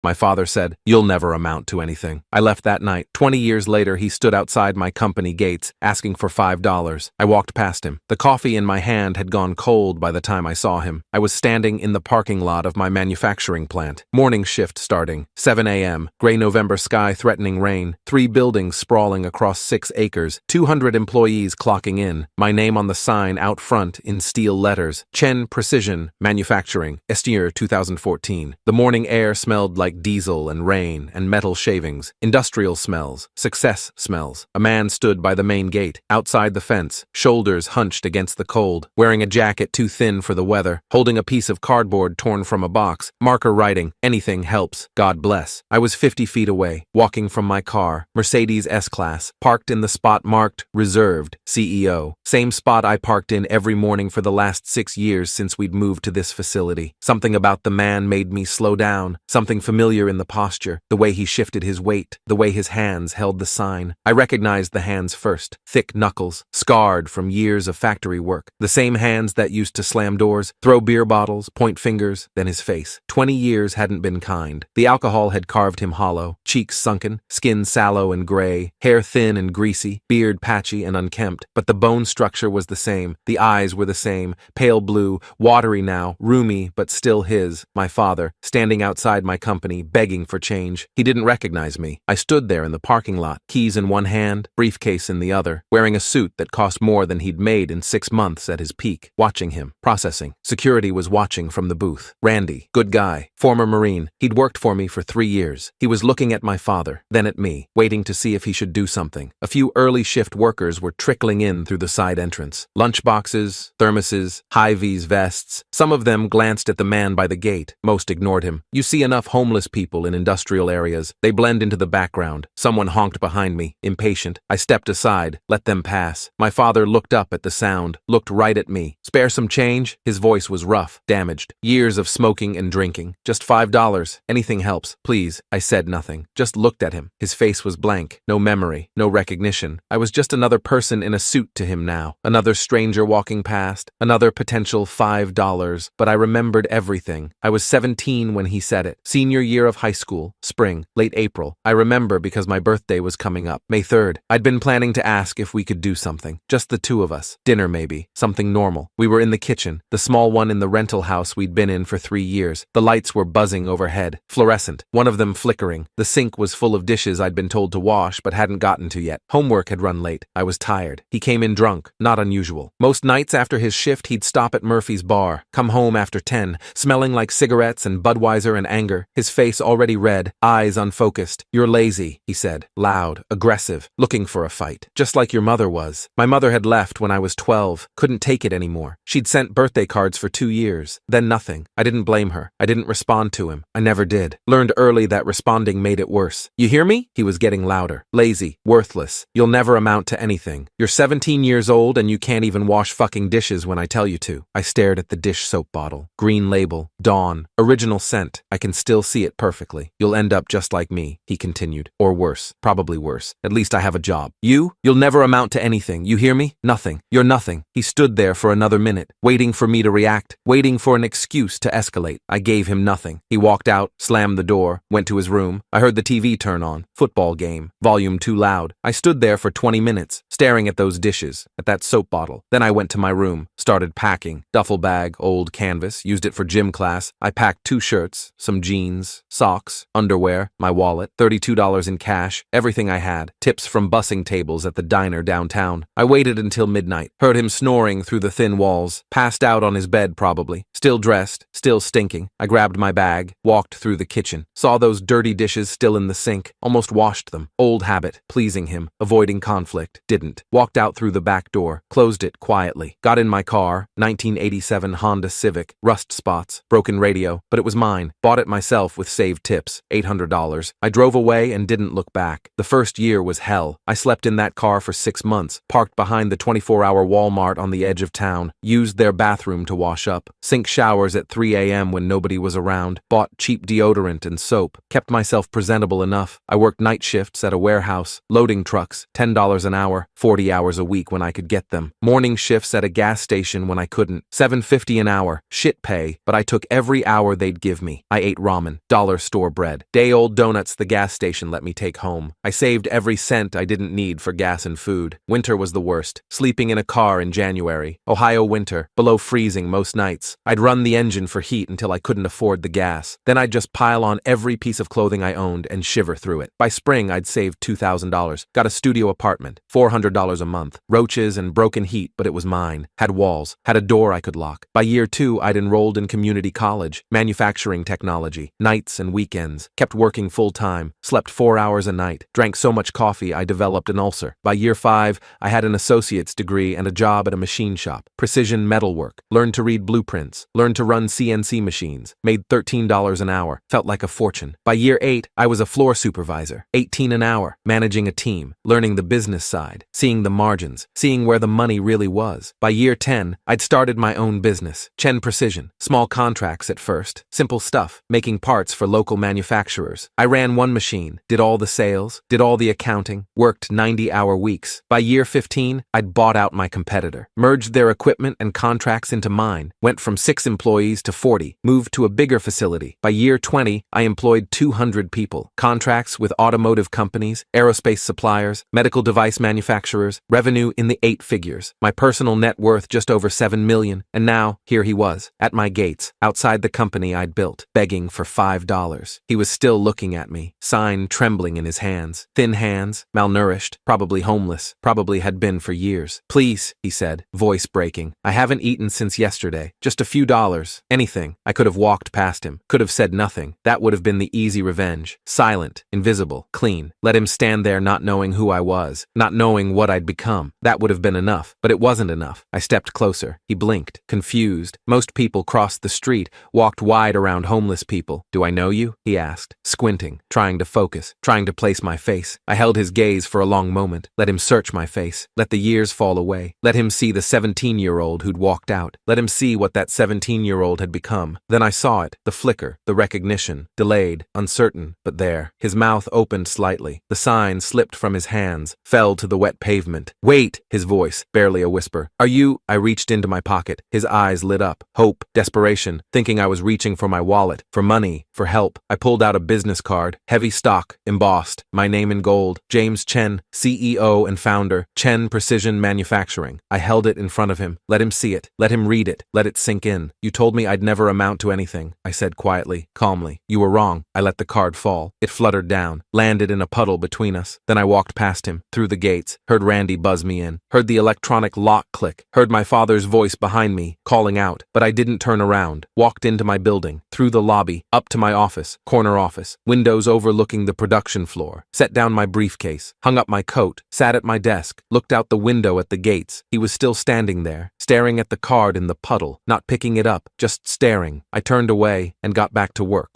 My father said, "You'll never amount to anything." I left that night. 20 years later, he stood outside my company gates, asking for $5. I walked past him. The coffee in my hand had gone cold by the time I saw him. I was standing in the parking lot of my manufacturing plant. Morning shift starting. 7 a.m. Gray November sky threatening rain. 3 buildings sprawling across 6 acres. 200 employees clocking in. My name on the sign out front in steel letters. Chen Precision Manufacturing. Estier 2014. The morning air smelled like diesel and rain and metal shavings. Industrial smells. Success smells. A man stood by the main gate, outside the fence, shoulders hunched against the cold, wearing a jacket too thin for the weather, holding a piece of cardboard torn from a box, marker writing, "Anything helps, God bless." I was 50 feet away, walking from my car, Mercedes S-Class, parked in the spot marked, "Reserved, CEO." Same spot I parked in every morning for the last 6 years since we'd moved to this facility. Something about the man made me slow down, something familiar in the posture, the way he shifted his weight, the way his hands held the sign. I recognized the hands first, thick knuckles, scarred from years of factory work, the same hands that used to slam doors, throw beer bottles, point fingers, then his face. 20 years hadn't been kind. The alcohol had carved him hollow, cheeks sunken, skin sallow and gray, hair thin and greasy, beard patchy and unkempt, but the bone structure was the same, the eyes were the same, pale blue, watery now, roomy, but still his, my father, standing outside my company, begging for change. He didn't recognize me. I stood there in the parking lot, keys in one hand, briefcase in the other, wearing a suit that cost more than he'd made in 6 months at his peak, watching him, processing. Security was watching from the booth. Randy, good guy, former Marine. He'd worked for me for 3 years. He was looking at my father, then at me, waiting to see if he should do something. A few early shift workers were trickling in through the side entrance. Lunchboxes, thermoses, high-vis vests. Some of them glanced at the man by the gate. Most ignored him. You see enough homeless people in industrial areas. They blend into the background. Someone honked behind me, impatient. I stepped aside, let them pass. My father looked up at the sound, looked right at me. "Spare some change?" His voice was rough, damaged. Years of smoking and drinking. "Just $5. Anything helps, please." I said nothing, just looked at him. His face was blank. No memory, no recognition. I was just another person in a suit to him now. Another stranger walking past. Another potential $5. But I remembered everything. I was 17 when he said it. Senior year of high school. Spring. Late April. I remember because my birthday was coming up. May 3rd. I'd been planning to ask if we could do something. Just the two of us. Dinner maybe. Something normal. We were in the kitchen. The small one in the rental house we'd been in for 3 years. The lights were buzzing overhead. Fluorescent. One of them flickering. The sink was full of dishes I'd been told to wash but hadn't gotten to yet. Homework had run late. I was tired. He came in drunk. Not unusual. Most nights after his shift he'd stop at Murphy's bar. Come home after 10, smelling like cigarettes and Budweiser and anger. His face already red, eyes unfocused. "You're lazy," he said. Loud, aggressive, looking for a fight. Just like your mother was. My mother had left when I was 12. Couldn't take it anymore. She'd sent birthday cards for 2 years. Then nothing. I didn't blame her. I didn't respond to him. I never did. Learned early that responding made it worse. "You hear me?" He was getting louder. "Lazy. Worthless. You'll never amount to anything. You're 17 years old and you can't even wash fucking dishes when I tell you to." I stared at the dish soap bottle. Green label. Dawn. Original scent. I can still see it perfectly. "You'll end up just like me," he continued. "Or worse. Probably worse. At least I have a job. You'll never amount to anything. You hear me? Nothing. You're nothing." He stood there for another minute, waiting for me to react, waiting for an excuse to escalate. I gave him nothing. He walked out, slammed the door, went to his room. I heard the TV turn on. Football game. Volume too loud. I stood there for 20 minutes, staring at those dishes, at that soap bottle. Then I went to my room, started packing. Duffel bag, old canvas, used it for gym class. I packed 2 shirts, some jeans, socks, underwear, my wallet, $32 in cash, everything I had, tips from bussing tables at the diner downtown. I waited until midnight, heard him snoring through the thin walls, passed out on his bed probably, still dressed, still stinking. I grabbed my bag, walked through the kitchen, saw those dirty dishes still in the sink, almost washed them. Old habit, pleasing him, avoiding conflict, didn't. Walked out through the back door, closed it quietly, got in my car, 1987 Honda Civic, rust spots, broken radio, but it was mine. Bought it myself with saved tips, $800. I drove away and didn't look back. The first year was hell. I slept in that car for 6 months, parked behind the 24-hour Walmart on the edge of town, used their bathroom to wash up, sink showers at 3 a.m. when nobody was around, bought cheap deodorant and soap, kept myself presentable enough. I worked night shifts at a warehouse, loading trucks, $10 an hour, 40 hours a week when I could get them. Morning shifts at a gas station when I couldn't, $7.50 an hour, shit pay, but I took every hour they'd give me. I ate ramen, dollar store bread. Day-old donuts the gas station let me take home. I saved every cent I didn't need for gas and food. Winter was the worst. Sleeping in a car in January. Ohio winter, below freezing most nights. I'd run the engine for heat until I couldn't afford the gas. Then I'd just pile on every piece of clothing I owned and shiver through it. By spring, I'd saved $2,000. Got a studio apartment, $400 a month. Roaches and broken heat, but it was mine. Had walls. Had a door I could lock. By year 2, I'd enrolled in community college, manufacturing technology, nights and weekends. Kept working full-time. Slept 4 hours a night. Drank so much coffee I developed an ulcer. By year 5, I had an associate's degree and a job at a machine shop. Precision metalwork. Learned to read blueprints. Learned to run CNC machines. Made $13 an hour. Felt like a fortune. By year 8, I was a floor supervisor. 18 an hour. Managing a team. Learning the business side. Seeing the margins. Seeing where the money really was. By year 10, I'd started my own business. Chen Precision. Small contracts at first. Simple stuff. Making parts for local manufacturers. I ran one machine. Did all the sales. Did all the accounting. Worked 90-hour weeks. By year 15, I'd bought out my competitor. Merged their equipment and contracts into mine. Went from 6 employees to 40. Moved to a bigger facility. By year 20, I employed 200 people. Contracts with automotive companies, aerospace suppliers, medical device manufacturers, revenue in the 8 figures. My personal net worth just over $7 million. And now, here he was, at my gates, outside the company I'd built, begging for $5. He was still looking at me, sign trembling in his hands. Thin hands, malnourished, probably homeless, probably had been for years. Please, he said, voice breaking. I haven't eaten since yesterday. Just a few dollars. Anything. I could have walked past him. Could have said nothing. That would have been the easy revenge. Silent, invisible, clean. Let him stand there not knowing who I was, not knowing what I'd become. That would have been enough. But it wasn't enough. I stepped closer. He blinked, confused. Most people crossed the street, walked wide around homeless people. Do I know you? He asked, squinting, trying to focus, trying to place my face. I held his gaze for a long moment. Let him search my face. Let the years fall away. Let him see the 17-year-old who'd walked out. Let him see what that 17-year-old had become. Then I saw it, the flicker, the recognition, delayed, uncertain, but there. His mouth opened slightly. The sign slipped from his hands, fell to the wet pavement. Wait, his voice, barely a whisper. Are you? I reached into my pocket. His eyes lit up. Hope, desperation, thinking I was reaching for my wallet, for money, for help. I pulled out a business card, heavy stock, embossed, my name in gold, James Chen, CEO and founder, Chen Precision Manufacturing. I held it in front of him. Let him see it. Let him read it. Let it sink in. You told me I'd never amount to anything, I said quietly, calmly. You were wrong. I let the card fall. It fluttered down, landed in a puddle between us. Then I walked past him, through the gates, heard Randy buzz me in, heard the electronic lock click, heard my father's voice behind me, calling out, but I didn't turn around. Walked into my building, through the lobby, up to my office, corner office, windows overlooking the production floor, set down my briefcase, hung up my coat, sat at my desk, looked out the window at the gates. He was still standing there, staring at the card in the puddle, not picking it up, just staring. I turned away and got back to work.